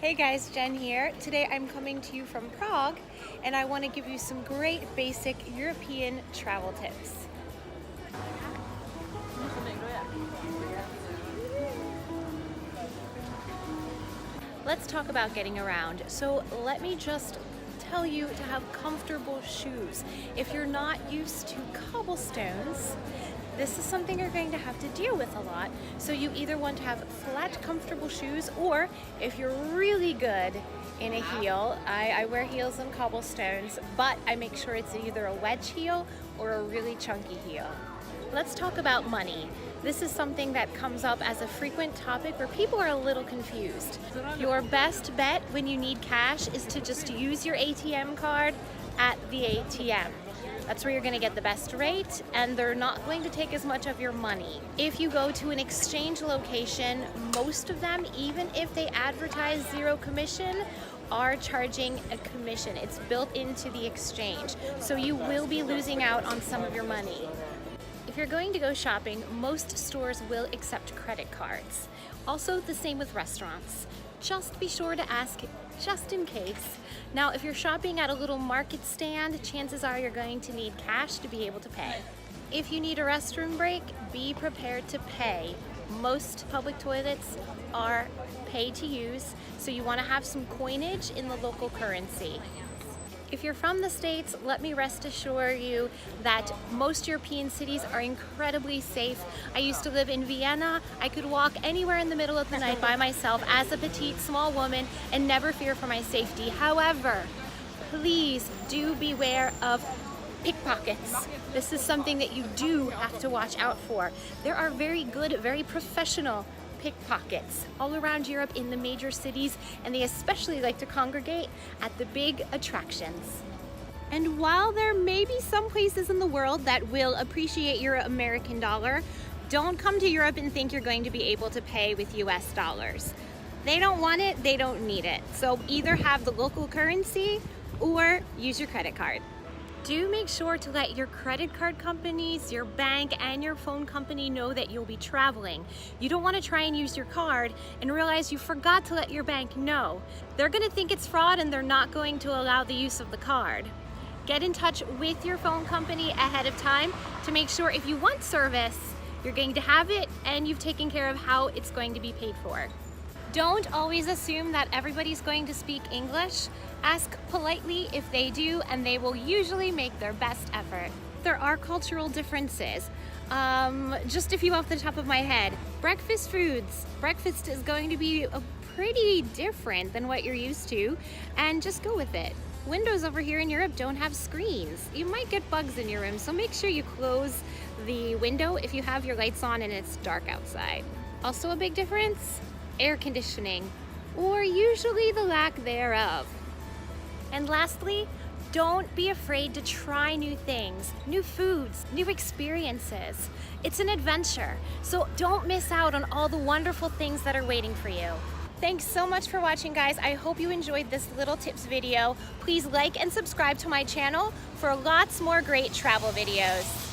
Hey guys, Jen here. Today I'm coming to you from Prague and I want to give you some great basic European travel tips. Let's talk about getting around. So let me just tell you to have comfortable shoes. If you're not used to cobblestones, this is something you're going to have to deal with a lot. So you either want to have flat, comfortable shoes, or if you're really good in a heel, I wear heels on cobblestones, but I make sure it's either a wedge heel or a really chunky heel. Let's talk about money. This is something that comes up as a frequent topic where people are a little confused. Your best bet when you need cash is to just use your ATM card at the ATM. That's where you're going to get the best rate, and they're not going to take as much of your money. If you go to an exchange location, most of them, even if they advertise zero commission, are charging a commission. It's built into the exchange, so you will be losing out on some of your money. If you're going to go shopping, most stores will accept credit cards. Also, the same with restaurants. Just be sure to ask just in case. Now, if you're shopping at a little market stand, chances are you're going to need cash to be able to pay. If you need a restroom break, be prepared to pay. Most public toilets are pay to use, so you want to have some coinage in the local currency. If you're from the States, let me rest assure you that most European cities are incredibly safe. I used to live in Vienna. I could walk anywhere in the middle of the night by myself as a petite, small woman and never fear for my safety. However, please do beware of pickpockets. This is something that you do have to watch out for. There are very good, very professional pickpockets all around Europe in the major cities, and they especially like to congregate at the big attractions. And while there may be some places in the world that will appreciate your American dollar, don't come to Europe and think you're going to be able to pay with US dollars. They don't want it, they don't need it. So either have the local currency or use your credit card. Do make sure to let your credit card companies, your bank, and your phone company know that you'll be traveling. You don't want to try and use your card and realize you forgot to let your bank know. They're going to think it's fraud and they're not going to allow the use of the card. Get in touch with your phone company ahead of time to make sure if you want service, you're going to have it and you've taken care of how it's going to be paid for. Don't always assume that everybody's going to speak English. Ask politely if they do, and they will usually make their best effort. There are cultural differences. Just a few off the top of my head. Breakfast foods. Breakfast is going to be pretty different than what you're used to, and just go with it. Windows over here in Europe don't have screens. You might get bugs in your room, so make sure you close the window if you have your lights on and it's dark outside. Also a big difference, air conditioning, or usually the lack thereof. And lastly, don't be afraid to try new things, new foods, new experiences. It's an adventure, so don't miss out on all the wonderful things that are waiting for you. Thanks so much for watching, guys. I hope you enjoyed this little tips video. Please like and subscribe to my channel for lots more great travel videos.